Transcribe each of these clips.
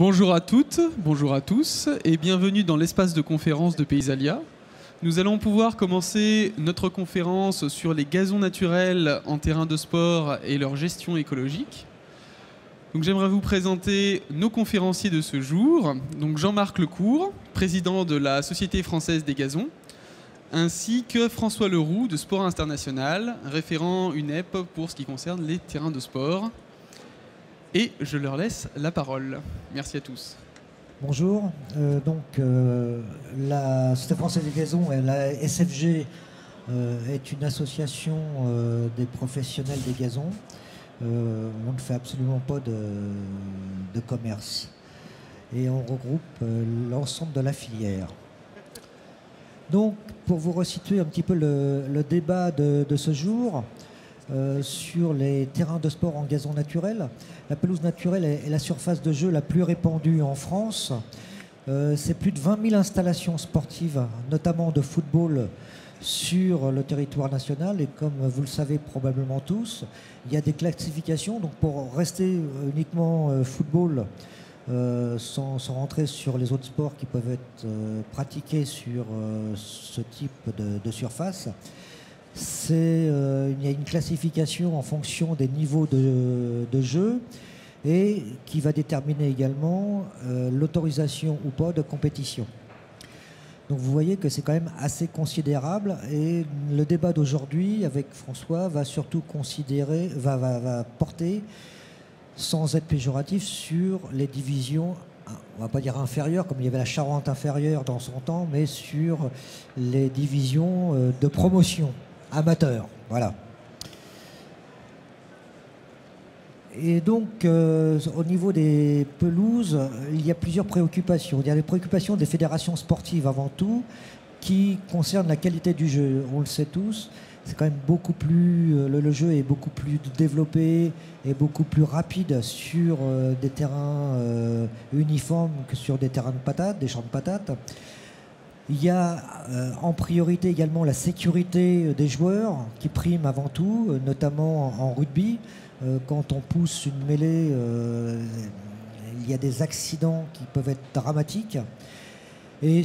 Bonjour à toutes, bonjour à tous et bienvenue dans l'espace de conférence de Paysalia. Nous allons pouvoir commencer notre conférence sur les gazons naturels en terrain de sport et leur gestion écologique. Donc j'aimerais vous présenter nos conférenciers de ce jour. Donc Jean-Marc Lecourt, président de la Société française des gazons, ainsi que François Leroux de Sport International, référent UNEP pour ce qui concerne les terrains de sport. Et je leur laisse la parole. Merci à tous. Bonjour. La Société française des gazons, la SFG, est une association des professionnels des gazons. On ne fait absolument pas de commerce. Et on regroupe l'ensemble de la filière. Donc, pour vous resituer un petit peu le débat de ce jour, sur les terrains de sport en gazon naturel. La pelouse naturelle est la surface de jeu la plus répandue en France. C'est plus de 20 000 installations sportives, notamment de football, sur le territoire national. Et comme vous le savez probablement tous, il y a des classifications. Donc pour rester uniquement football, sans rentrer sur les autres sports qui peuvent être pratiqués sur ce type de surface, il y a une classification en fonction des niveaux de jeu et qui va déterminer également l'autorisation ou pas de compétition. Donc vous voyez que c'est quand même assez considérable et le débat d'aujourd'hui avec François va surtout va porter, sans être péjoratif, sur les divisions, on va pas dire inférieures, comme il y avait la Charente inférieure dans son temps, mais sur les divisions de promotion. Amateur, voilà. Et donc, au niveau des pelouses, il y a plusieurs préoccupations. Il y a les préoccupations des fédérations sportives avant tout, qui concernent la qualité du jeu. On le sait tous, c'est quand même beaucoup plus, le jeu est beaucoup plus développé et beaucoup plus rapide sur des terrains uniformes que sur des terrains de patates, des champs de patates. Il y a en priorité également la sécurité des joueurs qui prime avant tout, notamment en rugby. Quand on pousse une mêlée, il y a des accidents qui peuvent être dramatiques. Et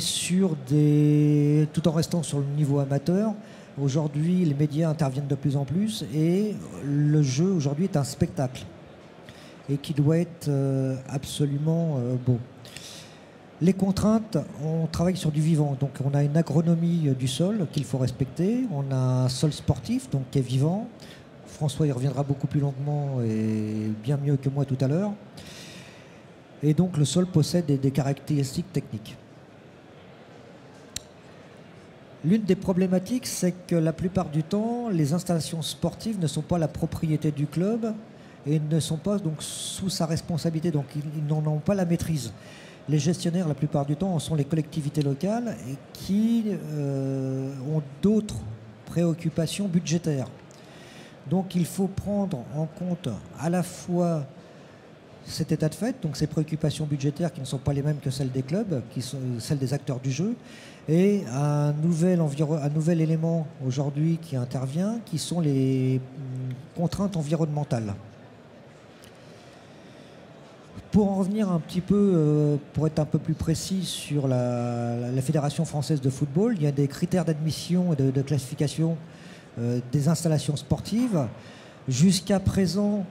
tout en restant sur le niveau amateur, aujourd'hui les médias interviennent de plus en plus et le jeu aujourd'hui est un spectacle et qui doit être absolument beau. Les contraintes, on travaille sur du vivant, donc on a une agronomie du sol qu'il faut respecter, on a un sol sportif donc qui est vivant. François y reviendra beaucoup plus longuement et bien mieux que moi tout à l'heure. Et donc le sol possède des caractéristiques techniques. L'une des problématiques, c'est que la plupart du temps, les installations sportives ne sont pas la propriété du club et ne sont pas donc sous sa responsabilité, donc ils n'en ont pas la maîtrise. Les gestionnaires, la plupart du temps, en sont les collectivités locales et qui ont d'autres préoccupations budgétaires. Donc il faut prendre en compte à la fois cet état de fait, donc ces préoccupations budgétaires qui ne sont pas les mêmes que celles des clubs, qui sont celles des acteurs du jeu, et un nouvel élément aujourd'hui qui intervient, qui sont les contraintes environnementales. Pour en revenir un petit peu, pour être un peu plus précis sur la Fédération française de football, il y a des critères d'admission et de classification des installations sportives. Jusqu'à présent,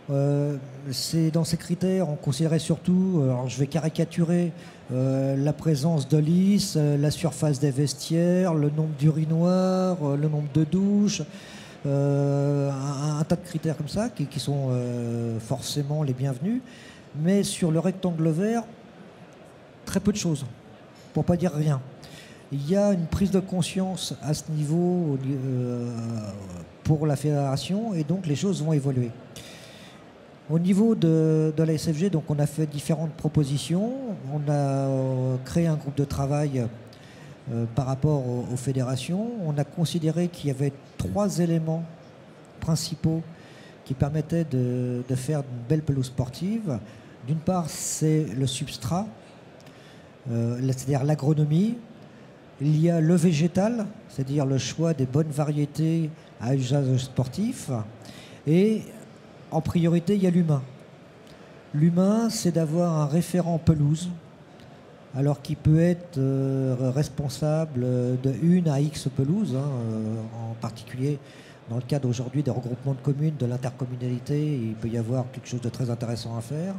dans ces critères, on considérait surtout, alors je vais caricaturer, la présence de lys, la surface des vestiaires, le nombre d'urinoirs, le nombre de douches, un tas de critères comme ça qui sont forcément les bienvenus. Mais sur le rectangle vert, très peu de choses, pour ne pas dire rien. Il y a une prise de conscience à ce niveau pour la fédération et donc les choses vont évoluer. Au niveau de la SFG, donc on a fait différentes propositions. On a créé un groupe de travail par rapport aux fédérations. On a considéré qu'il y avait 3 éléments principaux qui permettaient de faire une belle pelouse sportive. D'une part, c'est le substrat, c'est-à-dire l'agronomie. Il y a le végétal, c'est-à-dire le choix des bonnes variétés à usage sportif. Et en priorité, il y a l'humain. L'humain, c'est d'avoir un référent pelouse, alors qui peut être responsable de une à X pelouses, en particulier dans le cadre aujourd'hui des regroupements de communes, de l'intercommunalité, il peut y avoir quelque chose de très intéressant à faire.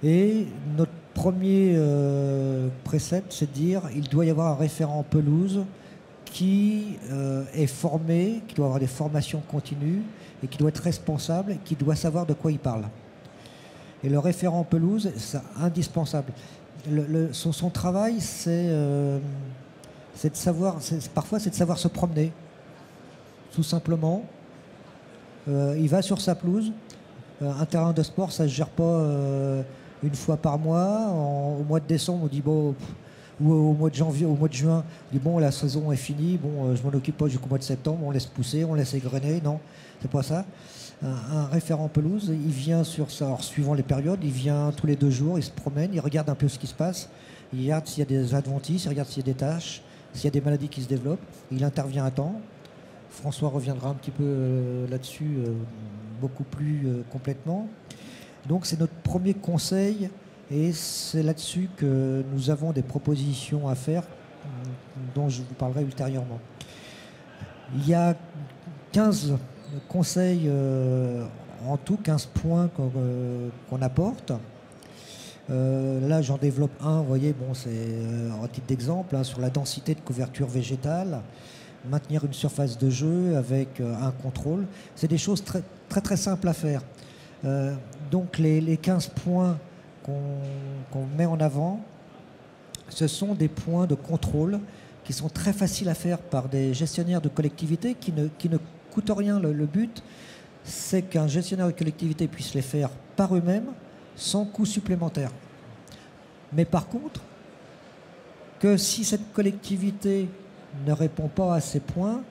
Et notre premier précepte, c'est de dire qu'il doit y avoir un référent pelouse qui est formé, qui doit avoir des formations continues et qui doit être responsable et qui doit savoir de quoi il parle. Et le référent pelouse, c'est indispensable. Son travail, c'est de savoir, parfois c'est de savoir se promener, tout simplement. Il va sur sa pelouse. Un terrain de sport, ça ne se gère pas une fois par mois. Au mois de décembre, on dit bon, ou au mois de janvier, au mois de juin, on dit bon, la saison est finie, bon, je m'en occupe pas jusqu'au mois de septembre, on laisse pousser, on laisse égrener. Non, c'est pas ça. Un référent pelouse, il vient sur ça, alors, suivant les périodes, il vient tous les 2 jours, il se promène, il regarde un peu ce qui se passe, il regarde s'il y a des adventices, il regarde s'il y a des tâches, s'il y a des maladies qui se développent, il intervient à temps. François reviendra un petit peu là-dessus beaucoup plus complètement. Donc c'est notre premier conseil et c'est là-dessus que nous avons des propositions à faire dont je vous parlerai ultérieurement. Il y a 15 conseils en tout, 15 points qu'on apporte. Là, j'en développe un, vous voyez, bon, c'est en titre d'exemple, sur la densité de couverture végétale, maintenir une surface de jeu avec un contrôle. C'est des choses très, très, très simples à faire. Donc, les 15 points qu'on met en avant, ce sont des points de contrôle qui sont très faciles à faire par des gestionnaires de collectivités qui ne coûtent rien. Le but, c'est qu'un gestionnaire de collectivité puisse les faire par eux-mêmes sans coût supplémentaire. Mais par contre, que si cette collectivité ne répond pas à ces points,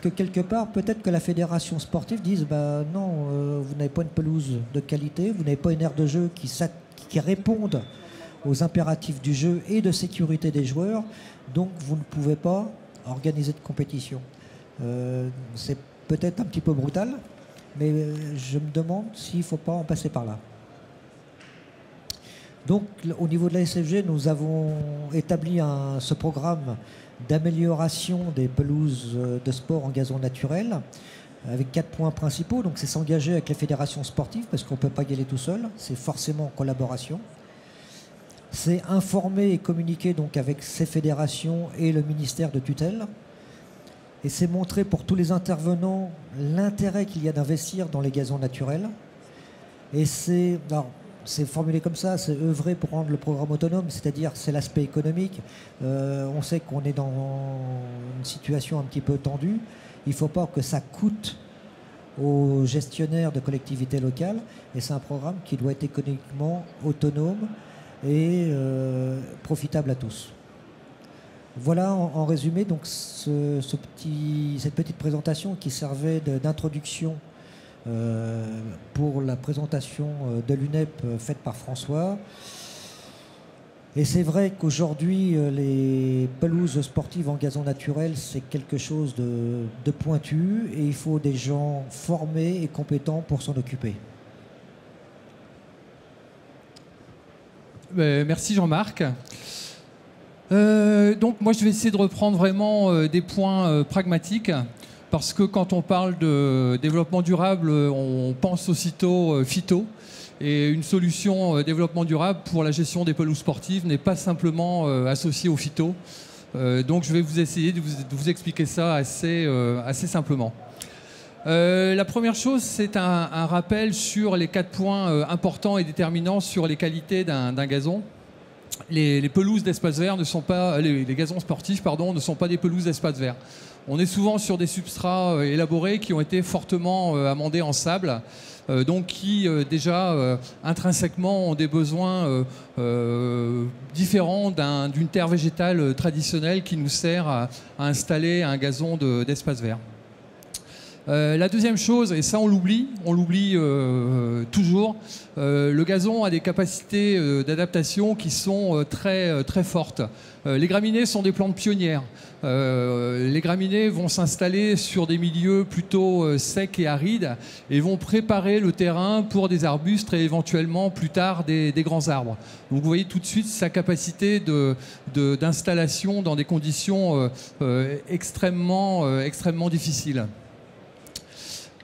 que quelque part, peut-être que la fédération sportive dise non, vous n'avez pas une pelouse de qualité, vous n'avez pas une aire de jeu qui réponde aux impératifs du jeu et de sécurité des joueurs, donc vous ne pouvez pas organiser de compétition. C'est peut-être un petit peu brutal, mais je me demande s'il ne faut pas en passer par là. Donc, au niveau de la SFG, nous avons établi ce programme d'amélioration des pelouses de sport en gazon naturel, avec 4 points principaux. Donc, c'est s'engager avec les fédérations sportives, parce qu'on ne peut pas y aller tout seul, c'est forcément en collaboration. C'est informer et communiquer donc avec ces fédérations et le ministère de tutelle. Et c'est montrer pour tous les intervenants l'intérêt qu'il y a d'investir dans les gazons naturels. Et c'est formulé comme ça, c'est œuvrer pour rendre le programme autonome, c'est-à-dire c'est l'aspect économique. On sait qu'on est dans une situation un petit peu tendue. Il ne faut pas que ça coûte aux gestionnaires de collectivités locales. Et c'est un programme qui doit être économiquement autonome et profitable à tous. Voilà en résumé donc cette petite présentation qui servait d'introduction pour la présentation de l'UNEP faite par François. Et c'est vrai qu'aujourd'hui, les pelouses sportives en gazon naturel, c'est quelque chose de pointu et il faut des gens formés et compétents pour s'en occuper. Merci Jean-Marc. Donc moi je vais essayer de reprendre vraiment des points pragmatiques parce que quand on parle de développement durable, on pense aussitôt phyto et une solution développement durable pour la gestion des pelouses sportives n'est pas simplement associée au phyto. Donc je vais vous essayer de vous expliquer ça assez simplement. La première chose, c'est un rappel sur les 4 points importants et déterminants sur les qualités d'un gazon. Les pelouses d'espace vert ne sont pas, les gazons sportifs, pardon, ne sont pas des pelouses d'espace vert. On est souvent sur des substrats élaborés qui ont été fortement amendés en sable, donc qui déjà intrinsèquement ont des besoins différents d'une terre végétale traditionnelle qui nous sert à installer un gazon d'espace vert. La deuxième chose, et ça on l'oublie toujours, le gazon a des capacités d'adaptation qui sont très fortes. Les graminées sont des plantes pionnières. Les graminées vont s'installer sur des milieux plutôt secs et arides et vont préparer le terrain pour des arbustes et éventuellement plus tard des grands arbres. Donc vous voyez tout de suite sa capacité d'installation dans des conditions extrêmement difficiles.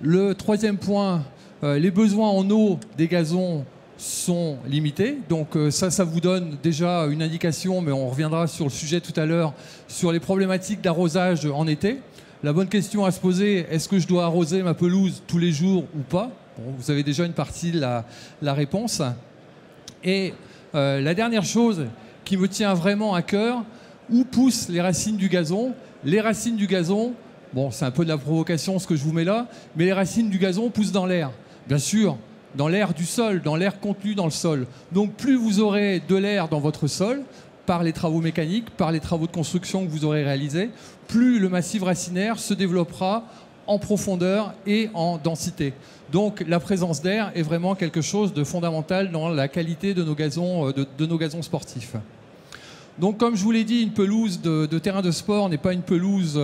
Le troisième point, les besoins en eau des gazons sont limités. Donc ça vous donne déjà une indication, mais on reviendra sur le sujet tout à l'heure, sur les problématiques d'arrosage en été. La bonne question à se poser, est-ce que je dois arroser ma pelouse tous les jours ou pas? Bon, vous avez déjà une partie de la réponse. Et la dernière chose qui me tient vraiment à cœur, où poussent les racines du gazon? Les racines du gazon, bon, c'est un peu de la provocation ce que je vous mets là, mais les racines du gazon poussent dans l'air. Bien sûr, dans l'air du sol, dans l'air contenu dans le sol. Donc plus vous aurez de l'air dans votre sol, par les travaux mécaniques, par les travaux de construction que vous aurez réalisés, plus le massif racinaire se développera en profondeur et en densité. Donc la présence d'air est vraiment quelque chose de fondamental dans la qualité de nos gazons, de nos gazons sportifs. Donc comme je vous l'ai dit, une pelouse de terrain de sport n'est pas une pelouse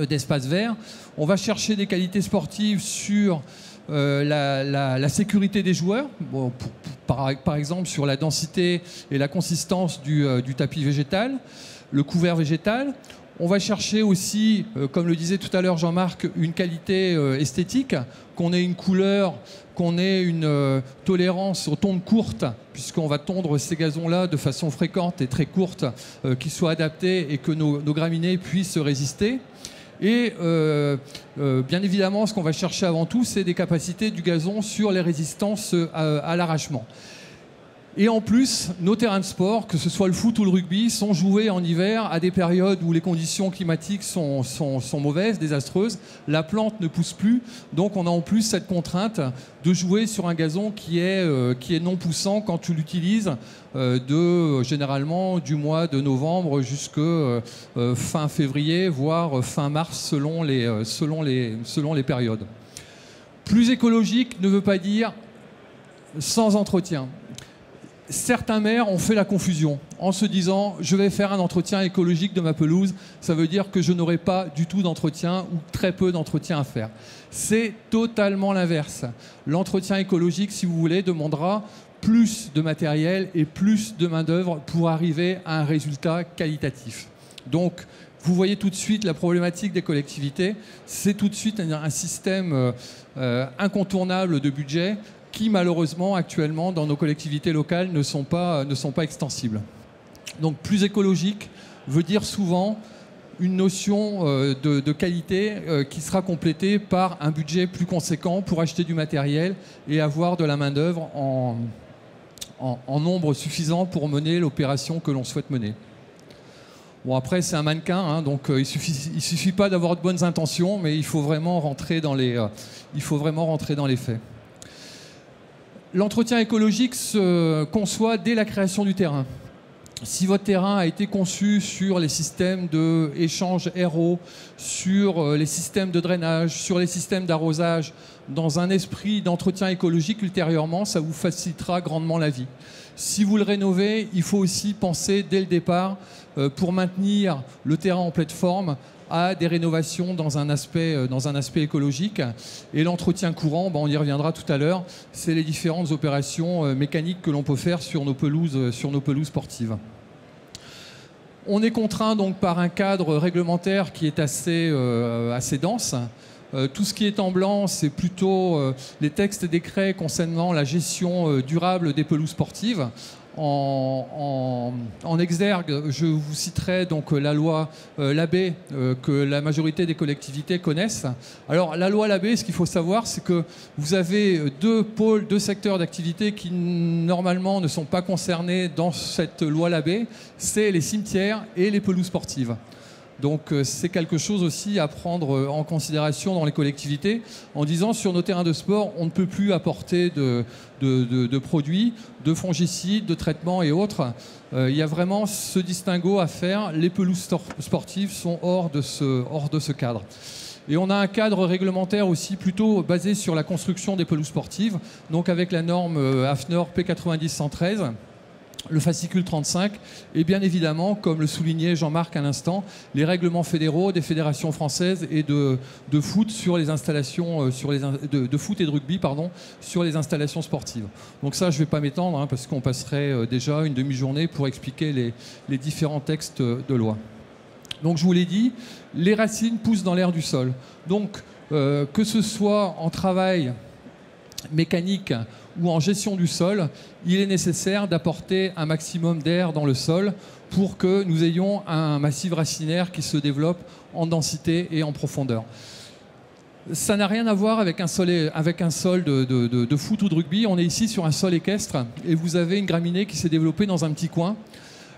d'espace vert. On va chercher des qualités sportives sur la sécurité des joueurs, bon, par exemple sur la densité et la consistance du tapis végétal, le couvert végétal. On va chercher aussi, comme le disait tout à l'heure Jean-Marc, une qualité esthétique, qu'on ait une couleur, qu'on ait une tolérance aux tondes courtes, puisqu'on va tondre ces gazons-là de façon fréquente et très courte, qui soient adaptés et que nos graminées puissent résister. Et bien évidemment, ce qu'on va chercher avant tout, c'est des capacités du gazon sur les résistances à l'arrachement. Et en plus, nos terrains de sport, que ce soit le foot ou le rugby, sont joués en hiver à des périodes où les conditions climatiques sont mauvaises, désastreuses. La plante ne pousse plus, donc on a en plus cette contrainte de jouer sur un gazon qui est non poussant quand tu l'utilises généralement du mois de novembre jusqu'à fin février, voire fin mars selon les périodes. Plus écologique ne veut pas dire sans entretien. Certains maires ont fait la confusion en se disant « je vais faire un entretien écologique de ma pelouse », ça veut dire que je n'aurai pas du tout d'entretien ou très peu d'entretien à faire. C'est totalement l'inverse. L'entretien écologique, si vous voulez, demandera plus de matériel et plus de main-d'œuvre pour arriver à un résultat qualitatif. Donc, vous voyez tout de suite la problématique des collectivités. C'est tout de suite un système incontournable de budget qui malheureusement actuellement dans nos collectivités locales ne sont pas extensibles. Donc plus écologique veut dire souvent une notion de qualité qui sera complétée par un budget plus conséquent pour acheter du matériel et avoir de la main-d'œuvre en nombre suffisant pour mener l'opération que l'on souhaite mener. Bon, après, c'est un mannequin, hein, donc il suffit pas d'avoir de bonnes intentions, mais il faut vraiment rentrer dans les faits. L'entretien écologique se conçoit dès la création du terrain. Si votre terrain a été conçu sur les systèmes d'échange RO, sur les systèmes de drainage, sur les systèmes d'arrosage, dans un esprit d'entretien écologique ultérieurement, ça vous facilitera grandement la vie. Si vous le rénovez, il faut aussi penser dès le départ, pour maintenir le terrain en pleine forme, à des rénovations dans un aspect écologique. Et l'entretien courant, on y reviendra tout à l'heure, c'est les différentes opérations mécaniques que l'on peut faire sur nos pelouses sportives. On est contraint donc par un cadre réglementaire qui est assez dense. Tout ce qui est en blanc, c'est plutôt les textes et décrets concernant la gestion durable des pelouses sportives. En exergue, je vous citerai donc la loi Labbé que la majorité des collectivités connaissent. Alors la loi Labbé, ce qu'il faut savoir, c'est que vous avez deux secteurs d'activité qui normalement ne sont pas concernés dans cette loi Labbé, c'est les cimetières et les pelouses sportives. Donc c'est quelque chose aussi à prendre en considération dans les collectivités en disant sur nos terrains de sport, on ne peut plus apporter de produits, de fongicides, de traitements et autres. Il y a vraiment ce distinguo à faire. Les pelouses sportives sont hors de ce cadre. Et on a un cadre réglementaire aussi plutôt basé sur la construction des pelouses sportives, donc avec la norme AFNOR P90-113, le fascicule 35, et bien évidemment, comme le soulignait Jean-Marc à l'instant, les règlements fédéraux des fédérations françaises et de foot sur les installations, de foot et de rugby, pardon, sur les installations sportives. Donc ça, je ne vais pas m'étendre, hein, parce qu'on passerait déjà une demi-journée pour expliquer les différents textes de loi. Donc je vous l'ai dit, les racines poussent dans l'air du sol. Donc que ce soit en travail mécanique ou en gestion du sol, il est nécessaire d'apporter un maximum d'air dans le sol pour que nous ayons un massif racinaire qui se développe en densité et en profondeur. Ça n'a rien à voir avec un sol de foot ou de rugby. On est ici sur un sol équestre et vous avez une graminée qui s'est développée dans un petit coin.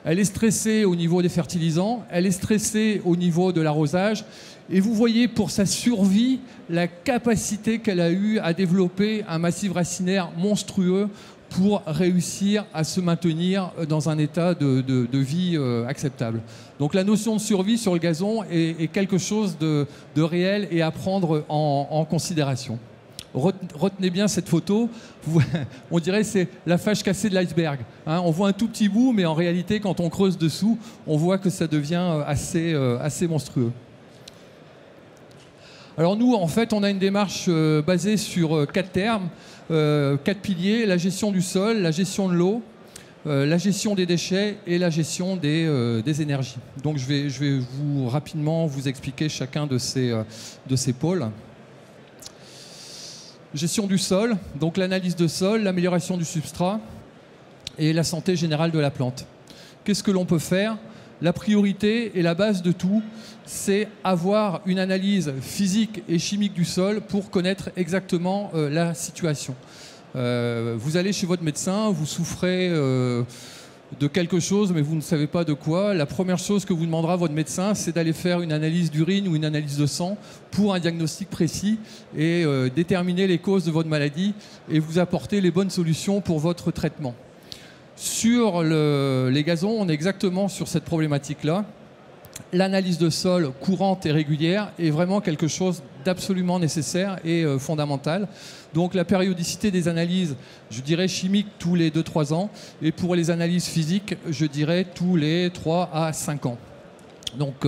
Elle est stressée au niveau des fertilisants, elle est stressée au niveau de l'arrosage. Et vous voyez pour sa survie la capacité qu'elle a eue à développer un massif racinaire monstrueux pour réussir à se maintenir dans un état de vie acceptable. Donc la notion de survie sur le gazon est quelque chose de réel et à prendre en considération. Retenez bien cette photo, on dirait que c'est la face cassée de l'iceberg. Hein, on voit un tout petit bout, mais en réalité, quand on creuse dessous, on voit que ça devient assez monstrueux. Alors nous, en fait, on a une démarche basée sur 4 termes, 4 piliers: la gestion du sol, la gestion de l'eau, la gestion des déchets et la gestion des énergies. Donc je vais rapidement vous expliquer chacun de ces pôles. Gestion du sol, donc l'analyse de sol, l'amélioration du substrat et la santé générale de la plante. Qu'est-ce que l'on peut faire? La priorité et la base de tout, c'est avoir une analyse physique et chimique du sol pour connaître exactement la situation. Vous allez chez votre médecin, vous souffrez de quelque chose, mais vous ne savez pas de quoi. La première chose que vous demandera votre médecin, c'est d'aller faire une analyse d'urine ou une analyse de sang pour un diagnostic précis et déterminer les causes de votre maladie et vous apporter les bonnes solutions pour votre traitement. Sur les gazons, on est exactement sur cette problématique-là. L'analyse de sol courante et régulière est vraiment quelque chose d'absolument nécessaire et fondamental. Donc la périodicité des analyses, je dirais chimiques tous les 2-3 ans, et pour les analyses physiques, je dirais tous les 3 à 5 ans. Donc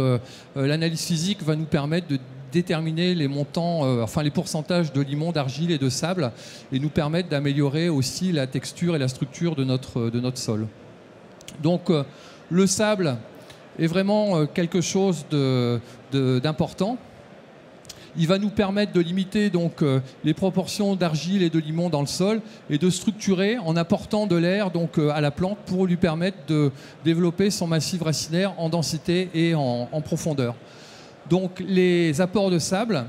l'analyse physique va nous permettre de déterminer les montants, les pourcentages de limon, d'argile et de sable, et nous permettre d'améliorer aussi la texture et la structure de notre sol. Donc le sable est vraiment quelque chose d'important. Il va nous permettre de limiter donc les proportions d'argile et de limon dans le sol et de structurer en apportant de l'air donc à la plante pour lui permettre de développer son massif racinaire en densité et en profondeur. Donc les apports de sable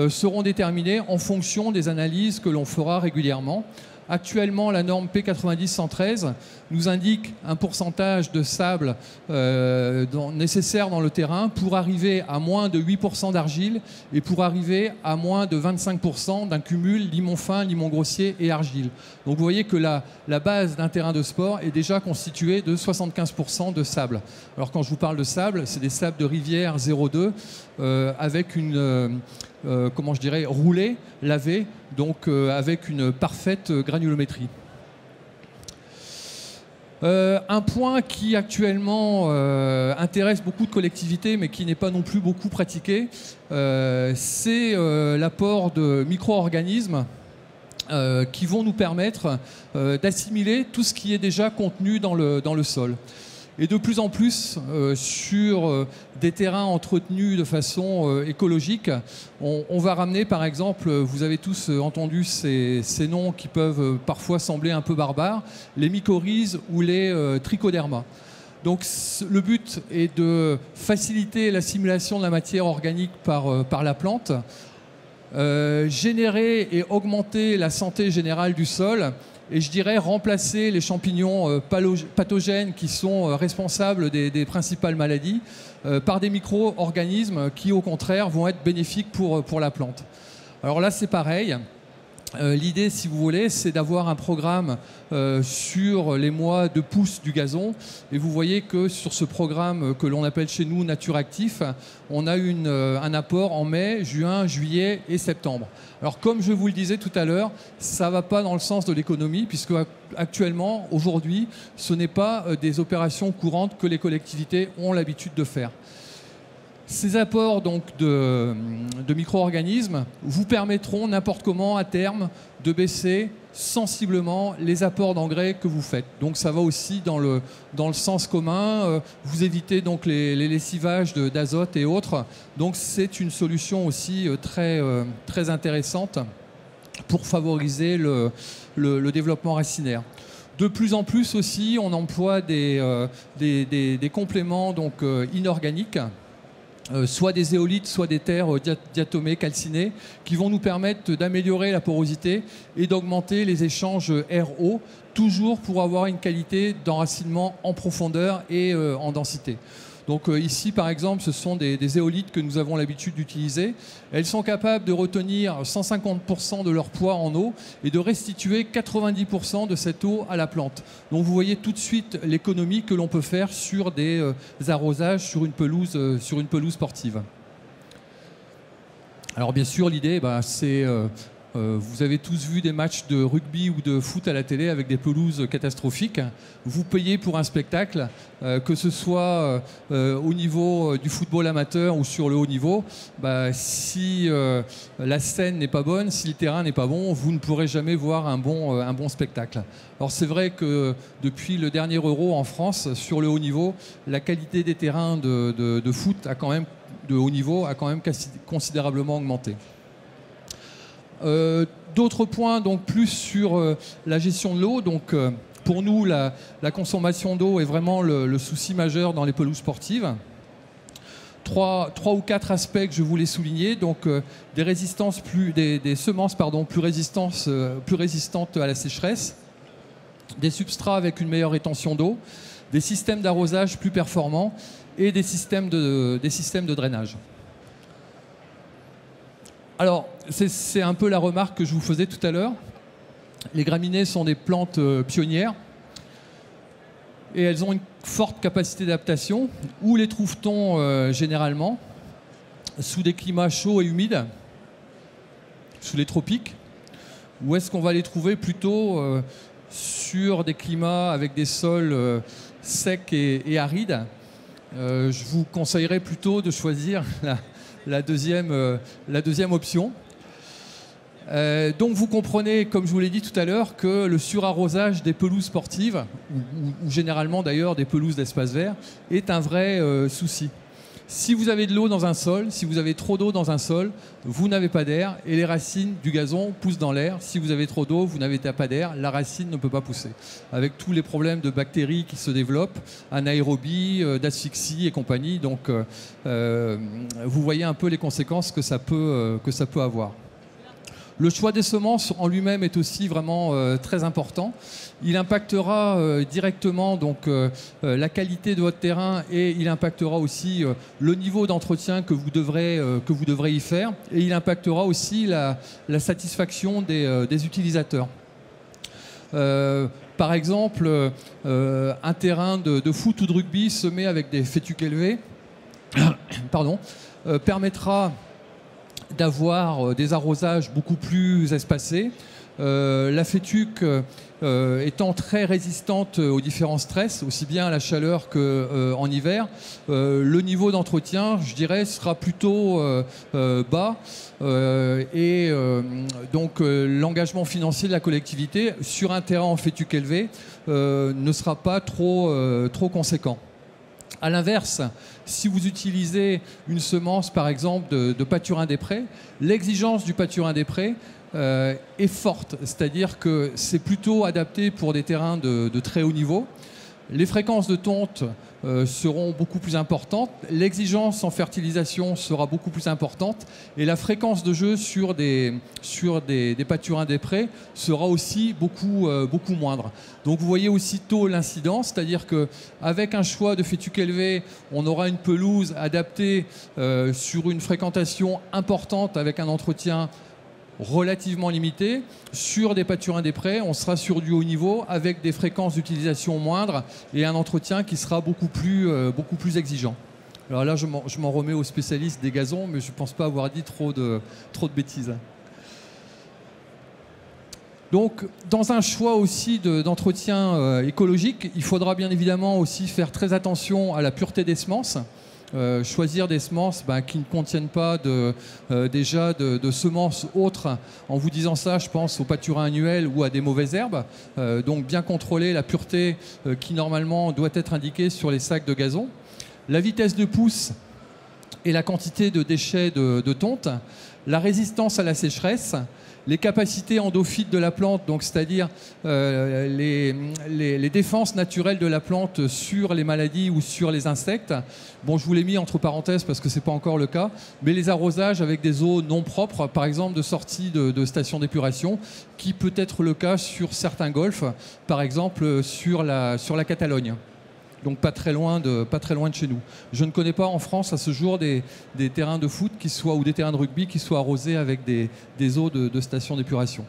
seront déterminés en fonction des analyses que l'on fera régulièrement. Actuellement, la norme P90-113 nous indique un pourcentage de sable nécessaire dans le terrain pour arriver à moins de 8% d'argile et pour arriver à moins de 25% d'un cumul limon fin, limon grossier et argile. Donc vous voyez que la base d'un terrain de sport est déjà constituée de 75% de sable. Alors quand je vous parle de sable, c'est des sables de rivière 0,2 avec une... roulé, lavé, donc avec une parfaite granulométrie. Un point qui actuellement intéresse beaucoup de collectivités, mais qui n'est pas non plus beaucoup pratiqué, c'est l'apport de micro-organismes qui vont nous permettre d'assimiler tout ce qui est déjà contenu dans le sol. Et de plus en plus, sur des terrains entretenus de façon écologique, on va ramener par exemple, vous avez tous entendu ces noms qui peuvent parfois sembler un peu barbares, les mycorhizes ou les trichoderma. Donc le but est de faciliter l'assimilation de la matière organique par la plante, générer et augmenter la santé générale du sol, et je dirais remplacer les champignons pathogènes qui sont responsables des principales maladies par des micro-organismes qui au contraire vont être bénéfiques pour la plante. Alors là c'est pareil, L'idée, si vous voulez, c'est d'avoir un programme sur les mois de pousse du gazon. Et vous voyez que sur ce programme que l'on appelle chez nous Nature Actif, on a un apport en mai, juin, juillet et septembre. Alors comme je vous le disais tout à l'heure, ça ne va pas dans le sens de l'économie, puisque actuellement, aujourd'hui, ce n'est pas des opérations courantes que les collectivités ont l'habitude de faire. Ces apports donc, de micro-organismes vous permettront n'importe comment à terme de baisser sensiblement les apports d'engrais que vous faites. Donc ça va aussi dans le sens commun. Vous évitez donc les lessivages d'azote et autres. Donc c'est une solution aussi très intéressante pour favoriser le développement racinaire. De plus en plus aussi, on emploie des compléments donc, inorganiques, soit des éolites, soit des terres diatomées, calcinées, qui vont nous permettre d'améliorer la porosité et d'augmenter les échanges air-eau, toujours pour avoir une qualité d'enracinement en profondeur et en densité. Donc ici, par exemple, ce sont des éolites que nous avons l'habitude d'utiliser. Elles sont capables de retenir 150% de leur poids en eau et de restituer 90% de cette eau à la plante. Donc vous voyez tout de suite l'économie que l'on peut faire sur des arrosages sur une pelouse sportive. Alors bien sûr, l'idée, c'est... vous avez tous vu des matchs de rugby ou de foot à la télé avec des pelouses catastrophiques. Vous payez pour un spectacle, que ce soit au niveau du football amateur ou sur le haut niveau. Si la scène n'est pas bonne, si le terrain n'est pas bon, vous ne pourrez jamais voir un bon spectacle. Alors c'est vrai que depuis le dernier Euro en France, sur le haut niveau, la qualité des terrains de foot de haut niveau a quand même considérablement augmenté. D'autres points, donc plus sur la gestion de l'eau. Donc, pour nous, la consommation d'eau est vraiment le souci majeur dans les pelouses sportives. Trois ou quatre aspects que je voulais souligner. Donc, des semences plus résistantes à la sécheresse, des substrats avec une meilleure rétention d'eau, des systèmes d'arrosage plus performants et des systèmes de drainage. Alors, c'est un peu la remarque que je vous faisais tout à l'heure. Les graminées sont des plantes pionnières et elles ont une forte capacité d'adaptation. Où les trouve-t-on généralement? Sous des climats chauds et humides, sous les tropiques. Ou est-ce qu'on va les trouver plutôt sur des climats avec des sols secs et arides? Je vous conseillerais plutôt de choisir la deuxième option. Donc vous comprenez, comme je vous l'ai dit tout à l'heure, que le surarrosage des pelouses sportives, ou généralement d'ailleurs des pelouses d'espace vert, est un vrai souci. Si vous avez de l'eau dans un sol, si vous avez trop d'eau dans un sol, vous n'avez pas d'air et les racines du gazon poussent dans l'air. Si vous avez trop d'eau, vous n'avez pas d'air, la racine ne peut pas pousser. Avec tous les problèmes de bactéries qui se développent, anaérobie, d'asphyxie et compagnie. Donc vous voyez un peu les conséquences que ça peut avoir. Le choix des semences en lui-même est aussi vraiment très important. Il impactera directement donc, la qualité de votre terrain et il impactera aussi le niveau d'entretien que vous devrez y faire. Et il impactera aussi la satisfaction des utilisateurs. Par exemple, un terrain de foot ou de rugby semé avec des fétuques élevées permettra d'avoir des arrosages beaucoup plus espacés. La fétuque étant très résistante aux différents stress, aussi bien à la chaleur qu'en hiver, le niveau d'entretien, je dirais, sera plutôt bas donc l'engagement financier de la collectivité sur un terrain en fétuque élevé ne sera pas trop conséquent. A l'inverse, si vous utilisez une semence, par exemple, de pâturin des prés, l'exigence du pâturin des prés est forte. C'est-à-dire que c'est plutôt adapté pour des terrains de très haut niveau. Les fréquences de tonte seront beaucoup plus importantes. L'exigence en fertilisation sera beaucoup plus importante. Et la fréquence de jeu sur des pâturins des prés sera aussi beaucoup moindre. Donc vous voyez aussitôt l'incidence, c'est-à-dire qu'avec un choix de fétuque élevé, on aura une pelouse adaptée sur une fréquentation importante avec un entretien relativement limitée. Sur des pâturins des prés, on sera sur du haut niveau avec des fréquences d'utilisation moindres et un entretien qui sera beaucoup plus exigeant. Alors là, je m'en remets aux spécialistes des gazons, mais je ne pense pas avoir dit trop de bêtises. Donc, dans un choix aussi d'entretien écologique, il faudra bien évidemment aussi faire très attention à la pureté des semences. Choisir des semences qui ne contiennent pas déjà de semences autres. En vous disant ça, je pense aux pâturins annuels ou à des mauvaises herbes. Donc, bien contrôler la pureté qui normalement doit être indiquée sur les sacs de gazon. La vitesse de pousse et la quantité de déchets de tonte. La résistance à la sécheresse. Les capacités endophytes de la plante, donc c'est-à-dire les défenses naturelles de la plante sur les maladies ou sur les insectes. Bon, je vous l'ai mis entre parenthèses parce que ce n'est pas encore le cas, mais les arrosages avec des eaux non propres, par exemple de sortie de stations d'épuration, qui peut être le cas sur certains golfs, par exemple sur la Catalogne. Donc pas très loin de chez nous. Je ne connais pas en France à ce jour des terrains de foot ou des terrains de rugby qui soient arrosés avec des eaux de stations d'épuration.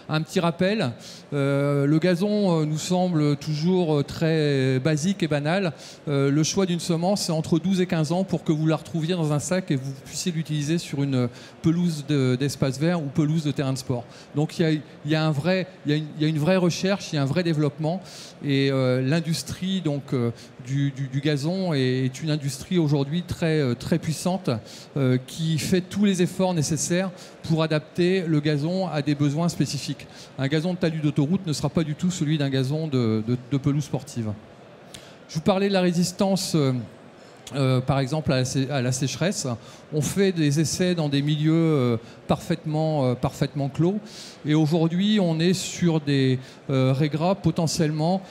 Un petit rappel, le gazon nous semble toujours très basique et banal. Le choix d'une semence, c'est entre 12 et 15 ans pour que vous la retrouviez dans un sac et vous puissiez l'utiliser sur une pelouse d'espace vert ou pelouse de terrain de sport. Donc il y a une vraie recherche, il y a un vrai développement. Et l'industrie du gazon est une industrie aujourd'hui très puissante qui fait tous les efforts nécessaires pour adapter le gazon à des besoins spécifiques. Un gazon de talus d'autoroute ne sera pas du tout celui d'un gazon de pelouse sportive. Je vous parlais de la résistance par exemple à la sécheresse. On fait des essais dans des milieux parfaitement clos. Et aujourd'hui, on est sur des régras potentiellement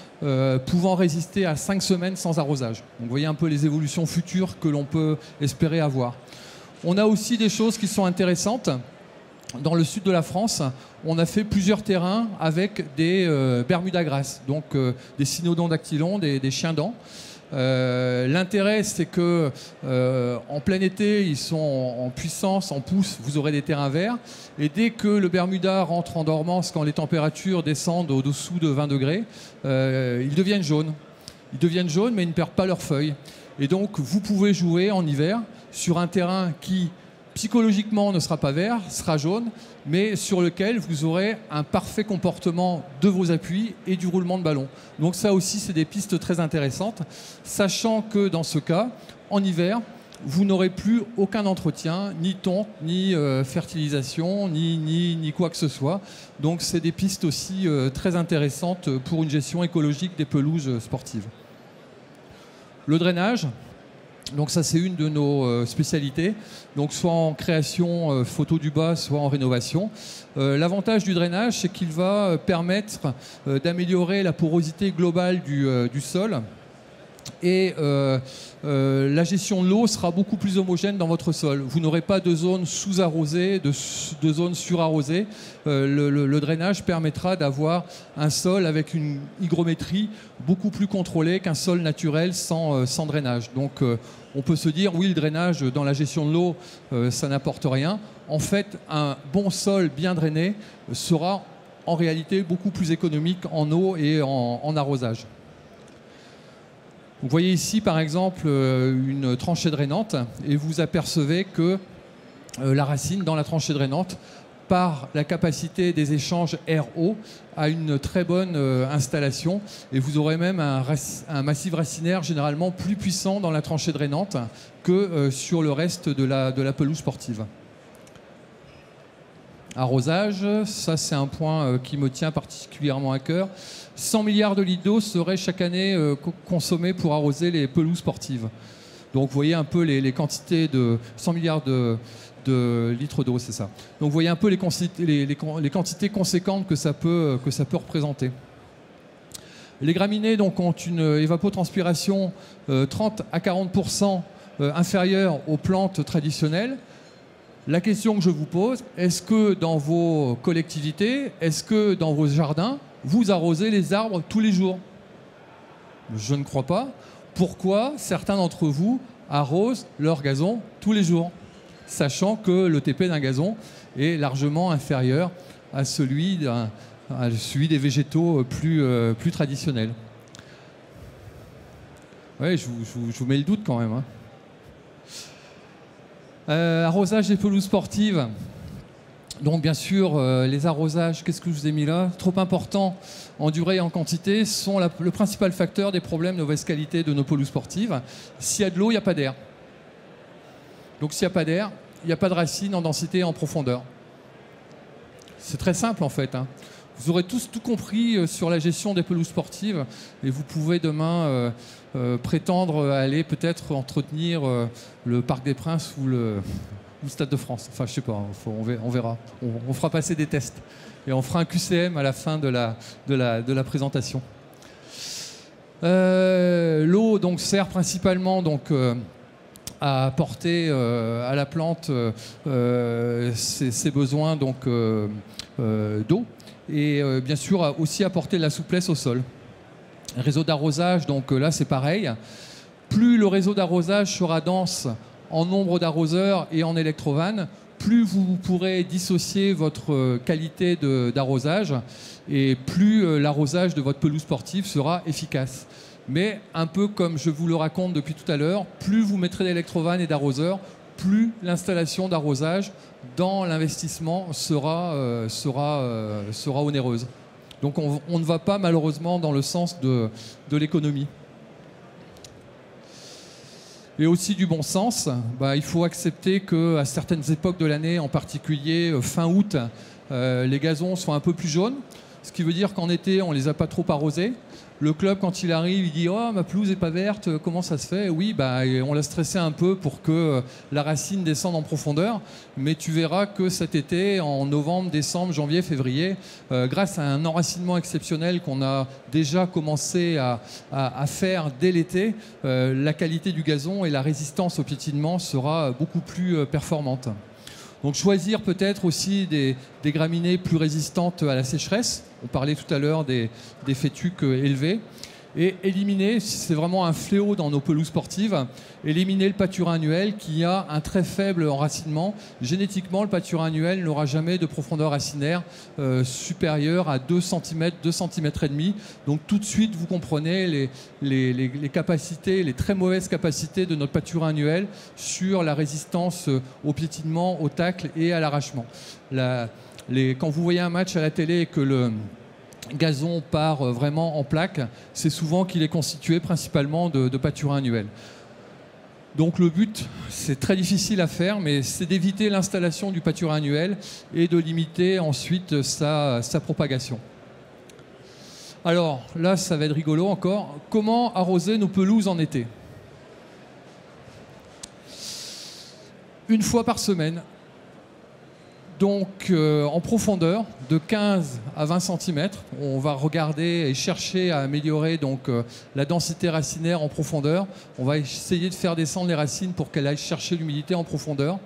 pouvant résister à 5 semaines sans arrosage. Donc, vous voyez un peu les évolutions futures que l'on peut espérer avoir. On a aussi des choses qui sont intéressantes. Dans le sud de la France, on a fait plusieurs terrains avec des Bermuda grass, donc des cynodonts-dactylons, des chiens-dents. L'intérêt, c'est que en plein été, ils sont en puissance, en pousse, vous aurez des terrains verts. Et dès que le Bermuda rentre en dormance, quand les températures descendent au-dessous de 20 degrés, ils deviennent jaunes. Ils deviennent jaunes, mais ils ne perdent pas leurs feuilles. Et donc, vous pouvez jouer en hiver sur un terrain qui, psychologiquement, ne sera pas vert, sera jaune, mais sur lequel vous aurez un parfait comportement de vos appuis et du roulement de ballon. Donc ça aussi, c'est des pistes très intéressantes, sachant que dans ce cas, en hiver, vous n'aurez plus aucun entretien, ni tonte, ni fertilisation, ni quoi que ce soit. Donc c'est des pistes aussi très intéressantes pour une gestion écologique des pelouses sportives. Le drainage. Donc ça, c'est une de nos spécialités, donc soit en création photo du bas, soit en rénovation. L'avantage du drainage, c'est qu'il va permettre d'améliorer la porosité globale du sol et la gestion de l'eau sera beaucoup plus homogène dans votre sol. Vous n'aurez pas de zone sous-arrosée, de zone surarrosée. Le drainage permettra d'avoir un sol avec une hygrométrie beaucoup plus contrôlée qu'un sol naturel sans drainage. Donc on peut se dire, oui, le drainage dans la gestion de l'eau, ça n'apporte rien. En fait, un bon sol bien drainé sera en réalité beaucoup plus économique en eau et en arrosage. Vous voyez ici, par exemple, une tranchée drainante et vous apercevez que la racine dans la tranchée drainante, par la capacité des échanges air-eau, a une très bonne installation. Et vous aurez même un massif racinaire généralement plus puissant dans la tranchée drainante que sur le reste de la pelouse sportive. Arrosage, ça c'est un point qui me tient particulièrement à cœur. 100 milliards de litres d'eau seraient chaque année consommés pour arroser les pelouses sportives. Donc vous voyez un peu les quantités de 100 milliards de litres d'eau, c'est ça. Donc vous voyez un peu les quantités conséquentes que ça peut représenter. Les graminées donc, ont une évapotranspiration 30 à 40% inférieure aux plantes traditionnelles. La question que je vous pose, est-ce que dans vos collectivités, est-ce que dans vos jardins, vous arrosez les arbres tous les jours? Je ne crois pas. Pourquoi certains d'entre vous arrosent leur gazon tous les jours? sachant que le TP d'un gazon est largement inférieur à celui des végétaux plus traditionnels. Ouais, je vous mets le doute quand même. Arrosage des pelouses sportives. Donc bien sûr, les arrosages, qu'est-ce que je vous ai mis là? Trop importants en durée et en quantité, sont le principal facteur des problèmes de mauvaise qualité de nos pelouses sportives. S'il y a de l'eau, il n'y a pas d'air. Donc s'il n'y a pas d'air, il n'y a pas de racines en densité et en profondeur. C'est très simple en fait. Vous aurez tous tout compris sur la gestion des pelouses sportives et vous pouvez demain prétendre aller peut-être entretenir le Parc des Princes ou le Stade de France. Enfin, je sais pas, on verra. On fera passer des tests et on fera un QCM à la fin de la présentation. L'eau donc sert principalement donc à apporter à la plante ses besoins donc d'eau et bien sûr aussi apporter de la souplesse au sol. Réseau d'arrosage, donc là c'est pareil. Plus le réseau d'arrosage sera dense en nombre d'arroseurs et en électrovannes, plus vous pourrez dissocier votre qualité d'arrosage et plus l'arrosage de votre pelouse sportive sera efficace. Mais un peu comme je vous le raconte depuis tout à l'heure, plus vous mettrez d'électrovannes et d'arroseurs, plus l'installation d'arrosage dans l'investissement sera onéreuse. Donc on ne va pas malheureusement dans le sens de l'économie. Et aussi du bon sens, il faut accepter qu'à certaines époques de l'année, en particulier fin août, les gazons sont un peu plus jaunes, ce qui veut dire qu'en été, on ne les a pas trop arrosés. Le club, quand il arrive, il dit « Oh, ma pelouse n'est pas verte, comment ça se fait ?» Oui, on l'a stressé un peu pour que la racine descende en profondeur, mais tu verras que cet été, en novembre, décembre, janvier, février, grâce à un enracinement exceptionnel qu'on a déjà commencé à faire dès l'été, la qualité du gazon et la résistance au piétinement sera beaucoup plus performante. Donc choisir peut-être aussi des graminées plus résistantes à la sécheresse. On parlait tout à l'heure des fétuques élevés. Et éliminer, si c'est vraiment un fléau dans nos pelouses sportives, éliminer le pâturin annuel qui a un très faible enracinement. Génétiquement, le pâturin annuel n'aura jamais de profondeur racinaire supérieure à 2 cm, 2 cm et demi. Donc tout de suite, vous comprenez les capacités, les très mauvaises capacités de notre pâturin annuel sur la résistance au piétinement, au tacle et à l'arrachement. Quand vous voyez un match à la télé et que le gazon part vraiment en plaque, c'est souvent qu'il est constitué principalement de pâturin annuel. Donc le but, c'est très difficile à faire, mais c'est d'éviter l'installation du pâturin annuel et de limiter ensuite sa propagation. Alors là, ça va être rigolo encore. Comment arroser nos pelouses en été? Une fois par semaine. Donc en profondeur, de 15 à 20 cm, on va regarder et chercher à améliorer donc, la densité racinaire en profondeur. On va essayer de faire descendre les racines pour qu'elles aillent chercher l'humidité en profondeur.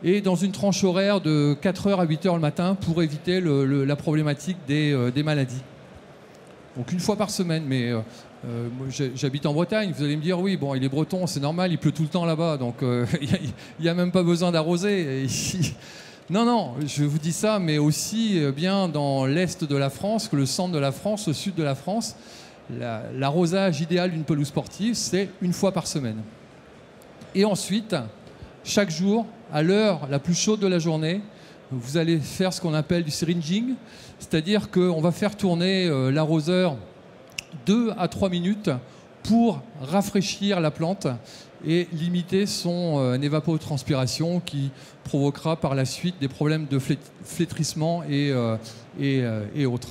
Et dans une tranche horaire de 4h à 8h le matin pour éviter la problématique des maladies. Donc une fois par semaine, mais j'habite en Bretagne, vous allez me dire oui, bon, il est breton, c'est normal, il pleut tout le temps là-bas, donc il n'y a même pas besoin d'arroser ici. Non, je vous dis ça, mais aussi bien dans l'est de la France que le centre de la France, le sud de la France, l'arrosage idéal d'une pelouse sportive, c'est une fois par semaine. Et ensuite, chaque jour, à l'heure la plus chaude de la journée, vous allez faire ce qu'on appelle du syringing, c'est-à-dire qu'on va faire tourner l'arroseur 2 à 3 minutes pour rafraîchir la plante et limiter son évapotranspiration qui provoquera par la suite des problèmes de flétrissement et autres.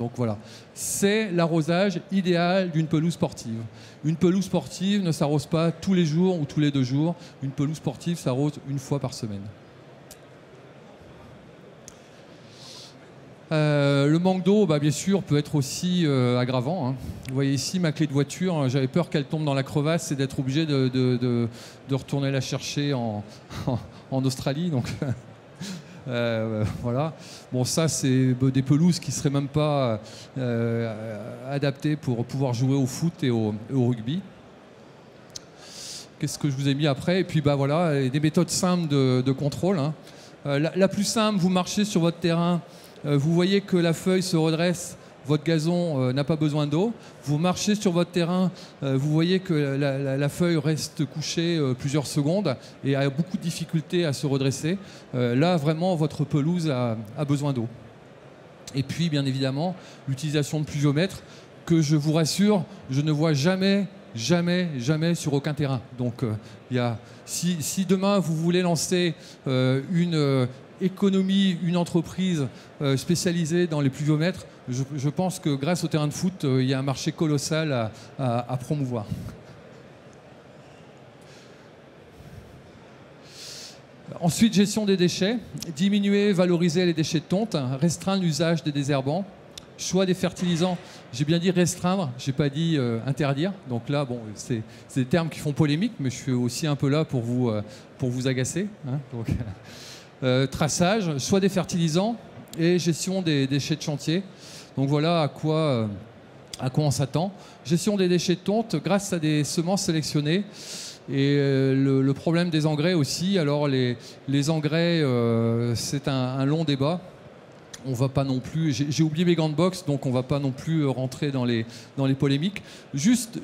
Donc voilà, c'est l'arrosage idéal d'une pelouse sportive. Une pelouse sportive ne s'arrose pas tous les jours ou tous les 2 jours. Une pelouse sportive s'arrose une fois par semaine. Le manque d'eau, bien sûr, peut être aussi aggravant. Vous voyez ici ma clé de voiture, j'avais peur qu'elle tombe dans la crevasse et d'être obligé de retourner la chercher en Australie. Donc, voilà. Bon, ça, c'est des pelouses qui ne seraient même pas adaptées pour pouvoir jouer au foot et au rugby. Qu'est-ce que je vous ai mis après? Et puis voilà, des méthodes simples de contrôle. Hein. La plus simple, vous marchez sur votre terrain, vous voyez que la feuille se redresse, votre gazon n'a pas besoin d'eau. Vous marchez sur votre terrain, vous voyez que la feuille reste couchée plusieurs secondes et a beaucoup de difficultés à se redresser. Là, vraiment, votre pelouse a besoin d'eau. Et puis, bien évidemment, l'utilisation de pluviomètre, que je vous rassure, je ne vois jamais sur aucun terrain. Donc, si demain, vous voulez lancer une économie, une entreprise spécialisée dans les pluviomètres, je pense que grâce au terrain de foot, il y a un marché colossal à promouvoir. Ensuite, gestion des déchets. Diminuer, valoriser les déchets de tonte. Restreindre l'usage des désherbants. Choix des fertilisants. J'ai bien dit restreindre, je n'ai pas dit interdire. Donc là, bon, c'est des termes qui font polémique, mais je suis aussi un peu là pour vous agacer. Hein, donc, traçage, choix des fertilisants et gestion des déchets de chantier. Donc voilà à quoi on s'attend. Gestion des déchets de tonte grâce à des semences sélectionnées. Et le problème des engrais aussi. Alors les engrais, c'est un long débat. On va pas non plus. J'ai oublié mes gants de boxe, donc on va pas non plus rentrer dans les polémiques. Juste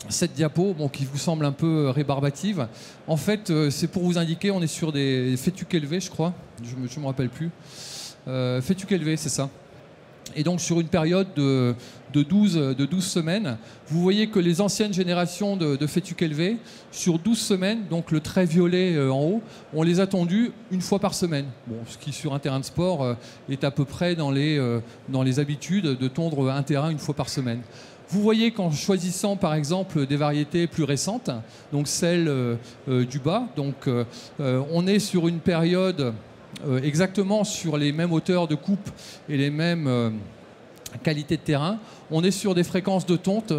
cette diapo, bon, qui vous semble un peu rébarbative. En fait, c'est pour vous indiquer, on est sur des fétuques élevés, je crois. Je me rappelle plus. Fétuques élevés, c'est ça. Et donc sur une période de 12 semaines, vous voyez que les anciennes générations de fétuques élevés, sur 12 semaines, donc le trait violet en haut, on les a tondus une fois par semaine. Bon, ce qui sur un terrain de sport est à peu près dans les habitudes de tondre un terrain une fois par semaine. Vous voyez qu'en choisissant par exemple des variétés plus récentes, donc celles du bas, donc on est sur une période exactement sur les mêmes hauteurs de coupe et les mêmes qualités de terrain, on est sur des fréquences de tonte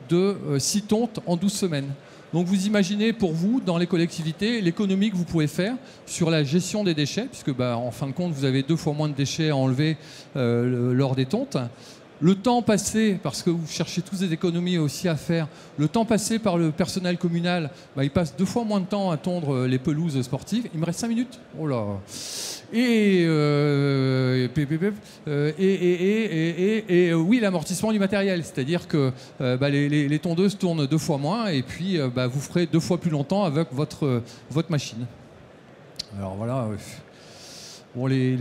de 6 tontes en 12 semaines. Donc vous imaginez pour vous, dans les collectivités, l'économie que vous pouvez faire sur la gestion des déchets, puisque en fin de compte, vous avez 2 fois moins de déchets à enlever lors des tontes. Le temps passé, parce que vous cherchez tous des économies aussi à faire, le temps passé par le personnel communal, il passe 2 fois moins de temps à tondre les pelouses sportives. Il me reste 5 minutes. Oh là. Et oui, l'amortissement du matériel, c'est-à-dire que les tondeuses tournent 2 fois moins et puis vous ferez 2 fois plus longtemps avec votre machine. Alors voilà. Bon, les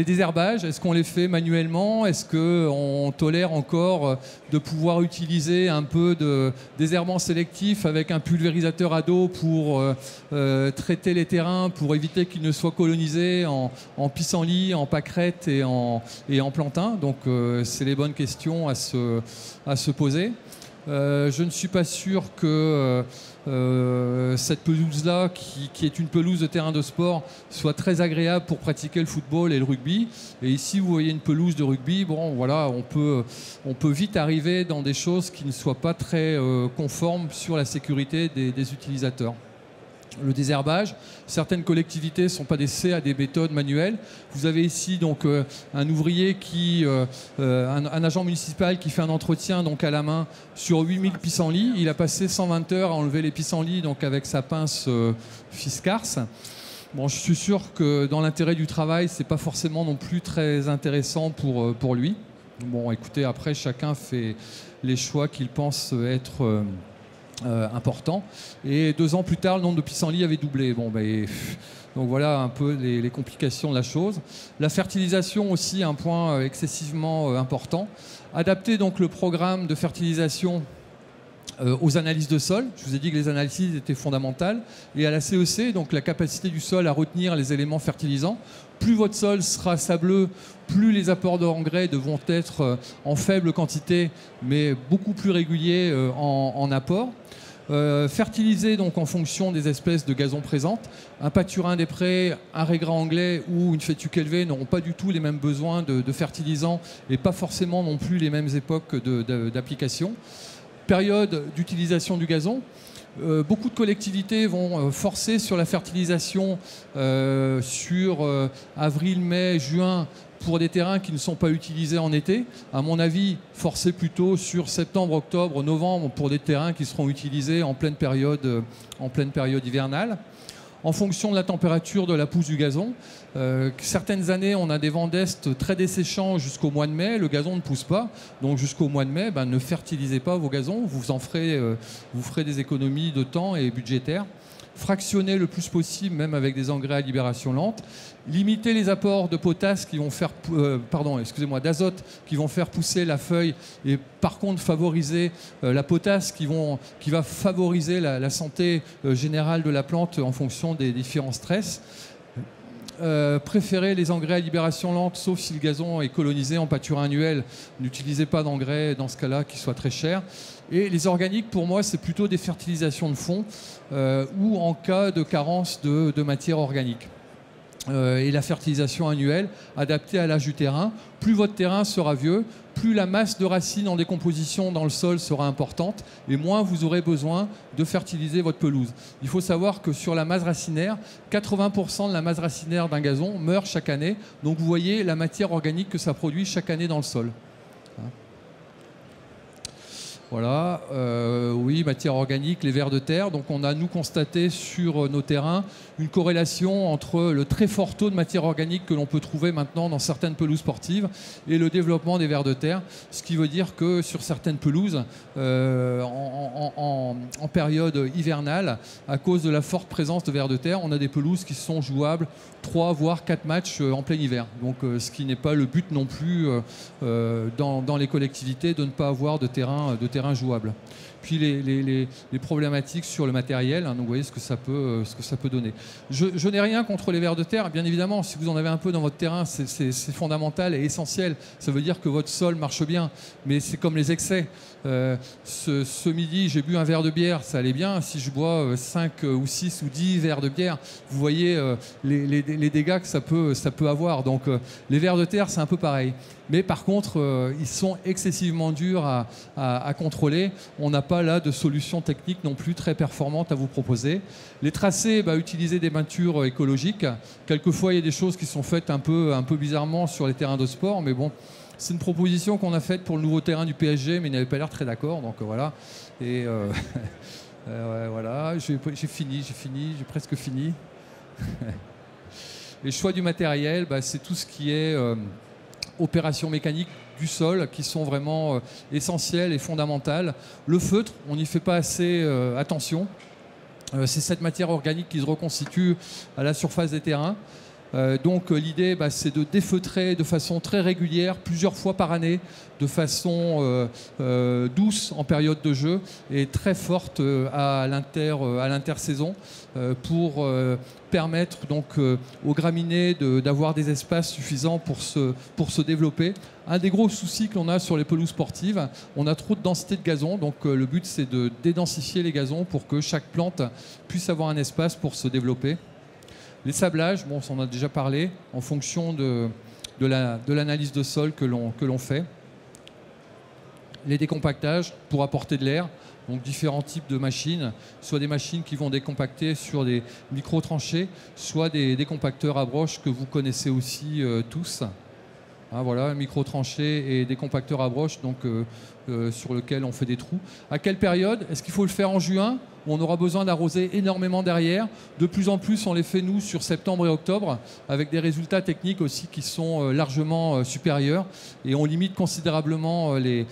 désherbages, est-ce qu'on les fait manuellement? Est-ce qu'on tolère encore de pouvoir utiliser un peu de désherbant sélectif avec un pulvérisateur à dos pour traiter les terrains, pour éviter qu'ils ne soient colonisés en pissenlit, en pâquerette et en plantain? Donc c'est les bonnes questions à se poser. Je ne suis pas sûr que cette pelouse-là, qui est une pelouse de terrain de sport, soit très agréable pour pratiquer le football et le rugby. Et ici, vous voyez une pelouse de rugby. Bon, voilà, on peut vite arriver dans des choses qui ne soient pas très conformes sur la sécurité des utilisateurs. Le désherbage, certaines collectivités ne sont pas laissées à des méthodes manuelles. Vous avez ici donc un ouvrier un agent municipal qui fait un entretien donc à la main sur 8000 pissenlits. Il a passé 120 heures à enlever les pissenlits donc avec sa pince Fiskars. Bon, je suis sûr que dans l'intérêt du travail, c'est pas forcément non plus très intéressant pour lui. Bon, écoutez, après chacun fait les choix qu'il pense être important. Et 2 ans plus tard, le nombre de pissenlits avait doublé. Bon, donc voilà un peu les complications de la chose. La fertilisation aussi, un point excessivement important. Adapter donc le programme de fertilisation aux analyses de sol. Je vous ai dit que les analyses étaient fondamentales. Et à la CEC, donc la capacité du sol à retenir les éléments fertilisants. Plus votre sol sera sableux, plus les apports d'engrais devront être en faible quantité, mais beaucoup plus réguliers en apport. Fertiliser donc en fonction des espèces de gazon présentes. Un pâturin des prés, un régras anglais ou une fétuque élevée n'auront pas du tout les mêmes besoins de fertilisants et pas forcément non plus les mêmes époques d'application. Période d'utilisation du gazon. Beaucoup de collectivités vont forcer sur la fertilisation sur avril, mai, juin pour des terrains qui ne sont pas utilisés en été. À mon avis, forcer plutôt sur septembre, octobre, novembre pour des terrains qui seront utilisés en pleine période hivernale. En fonction de la température de la pousse du gazon, certaines années, on a des vents d'est très desséchants jusqu'au mois de mai. Le gazon ne pousse pas. Donc jusqu'au mois de mai, ne fertilisez pas vos gazons. Vous ferez des économies de temps et budgétaires. Fractionner le plus possible, même avec des engrais à libération lente. Limiter les apports de potasse qui vont faire, d'azote qui vont faire pousser la feuille et par contre favoriser la potasse qui va favoriser la santé générale de la plante en fonction des différents stress. Préférez les engrais à libération lente, sauf si le gazon est colonisé en pâture annuelle. N'utilisez pas d'engrais dans ce cas-là qui soit très cher. Et les organiques, pour moi, c'est plutôt des fertilisations de fond ou en cas de carence de matière organique. Et la fertilisation annuelle adaptée à l'âge du terrain. Plus votre terrain sera vieux, plus la masse de racines en décomposition dans le sol sera importante et moins vous aurez besoin de fertiliser votre pelouse. Il faut savoir que sur la masse racinaire, 80% de la masse racinaire d'un gazon meurt chaque année. Donc vous voyez la matière organique que ça produit chaque année dans le sol. Voilà, oui, matière organique, les vers de terre. Donc on a, nous, constaté sur nos terrains une corrélation entre le très fort taux de matière organique que l'on peut trouver maintenant dans certaines pelouses sportives et le développement des vers de terre. Ce qui veut dire que sur certaines pelouses, en période hivernale, à cause de la forte présence de vers de terre, on a des pelouses qui sont jouables 3 voire 4 matchs en plein hiver. Donc ce qui n'est pas le but non plus dans les collectivités de ne pas avoir de terrain jouable. Puis les problématiques sur le matériel, hein, donc vous voyez ce que ça peut donner. Je n'ai rien contre les vers de terre, bien évidemment, si vous en avez un peu dans votre terrain, c'est fondamental et essentiel. Ça veut dire que votre sol marche bien, mais c'est comme les excès. Ce midi, j'ai bu un verre de bière, ça allait bien. Si je bois 5 ou 6 ou 10 verres de bière, vous voyez les dégâts que ça peut avoir. Donc les vers de terre, c'est un peu pareil. Mais par contre, ils sont excessivement durs à contrôler. On n'a pas là de solution technique non plus très performante à vous proposer. Les tracés, utiliser des peintures écologiques. Quelquefois, il y a des choses qui sont faites un peu bizarrement sur les terrains de sport, mais bon, c'est une proposition qu'on a faite pour le nouveau terrain du PSG, mais il n'avait pas l'air très d'accord, donc voilà. Et voilà, j'ai presque fini. Les choix du matériel, c'est tout ce qui est opérations mécaniques du sol qui sont vraiment essentielles et fondamentales. Le feutre, on n'y fait pas assez attention. C'est cette matière organique qui se reconstitue à la surface des terrains. Donc l'idée, c'est de défeutrer de façon très régulière, plusieurs fois par année, de façon douce en période de jeu et très forte à l'intersaison pour permettre donc aux graminées d'avoir des espaces suffisants pour se développer. Un des gros soucis que l'on a sur les pelouses sportives, on a trop de densité de gazon, donc le but c'est de dédensifier les gazons pour que chaque plante puisse avoir un espace pour se développer. Les sablages, bon, on en a déjà parlé, en fonction de l'analyse de sol que l'on fait. Les décompactages pour apporter de l'air, donc différents types de machines, soit des machines qui vont décompacter sur des micro-tranchées, soit des décompacteurs à broche que vous connaissez aussi tous. Hein, voilà, micro-tranchées et décompacteurs à broche, donc sur lequel on fait des trous. À quelle période? Est-ce qu'il faut le faire en juin, où on aura besoin d'arroser énormément derrière? De plus en plus, on les fait, nous, sur septembre et octobre, avec des résultats techniques aussi qui sont largement supérieurs. Et on limite considérablement les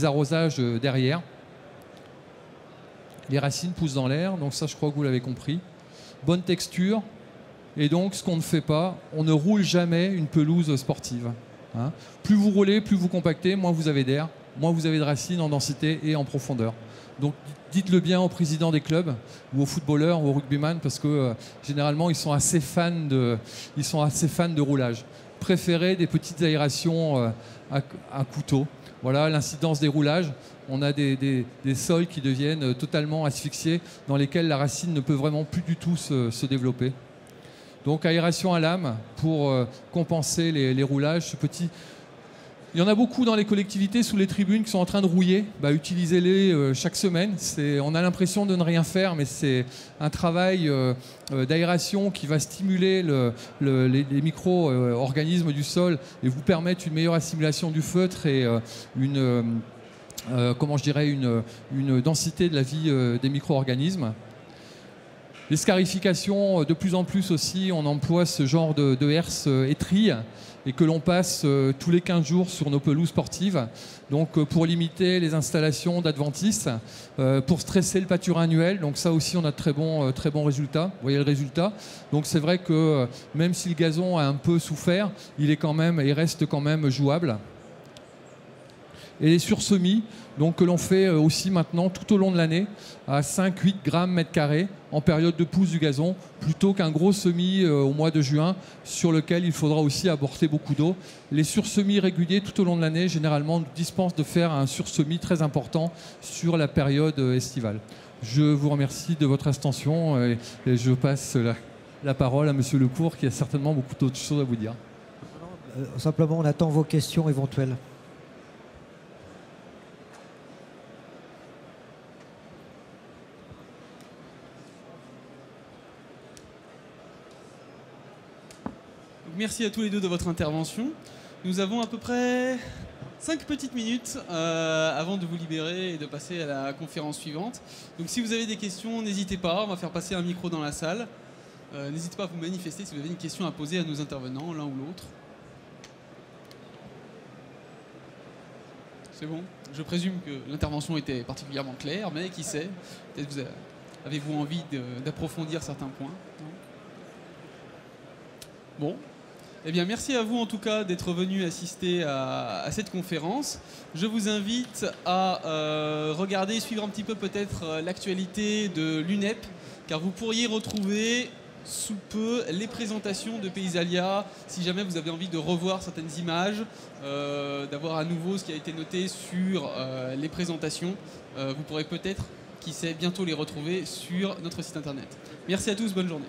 arrosages derrière. Les racines poussent dans l'air, donc ça, je crois que vous l'avez compris. Bonne texture. Et donc, ce qu'on ne fait pas, on ne roule jamais une pelouse sportive. Hein. Plus vous roulez, plus vous compactez, moins vous avez d'air, moins vous avez de racines en densité et en profondeur. Donc, dites-le bien aux présidents des clubs, ou aux footballeurs, ou aux rugbyman, parce que généralement, ils sont assez fans de roulage. Préférez des petites aérations à couteau. Voilà l'incidence des roulages. On a des sols qui deviennent totalement asphyxiés, dans lesquels la racine ne peut vraiment plus du tout se développer. Donc aération à lame pour compenser les roulages. Il y en a beaucoup dans les collectivités sous les tribunes qui sont en train de rouiller. Utilisez-les chaque semaine. On a l'impression de ne rien faire, mais c'est un travail d'aération qui va stimuler les micro-organismes du sol et vous permettre une meilleure assimilation du feutre et une densité de la vie des micro-organismes. Les scarifications, de plus en plus aussi, on emploie ce genre de herse étrie et que l'on passe tous les 15 jours sur nos pelouses sportives. Donc pour limiter les installations d'adventices, pour stresser le pâturin annuel. Donc ça aussi, on a de très bons résultats. Vous voyez le résultat. Donc c'est vrai que même si le gazon a un peu souffert, il reste quand même jouable. Et les sursemis, donc que l'on fait aussi maintenant tout au long de l'année à 5-8 grammes mètre carré en période de pousse du gazon, plutôt qu'un gros semis au mois de juin sur lequel il faudra aussi apporter beaucoup d'eau. Les sursemis réguliers tout au long de l'année généralement nous dispensent de faire un sursemis très important sur la période estivale. Je vous remercie de votre attention et je passe la parole à Monsieur Lecourt qui a certainement beaucoup d'autres choses à vous dire. Simplement, on attend vos questions éventuelles. Merci à tous les deux de votre intervention. Nous avons à peu près 5 petites minutes avant de vous libérer et de passer à la conférence suivante. Donc si vous avez des questions, n'hésitez pas, on va faire passer un micro dans la salle. N'hésitez pas à vous manifester si vous avez une question à poser à nos intervenants, l'un ou l'autre. C'est bon. Je présume que l'intervention était particulièrement claire, mais qui sait, peut-être avez-vous envie d'approfondir certains points. Bon. Eh bien, merci à vous en tout cas d'être venu assister à cette conférence. Je vous invite à regarder, suivre un petit peu peut-être l'actualité de l'UNEP, car vous pourriez retrouver sous peu les présentations de Paysalia, si jamais vous avez envie de revoir certaines images, d'avoir à nouveau ce qui a été noté sur les présentations. Vous pourrez peut-être, qui sait, bientôt les retrouver sur notre site internet. Merci à tous, bonne journée.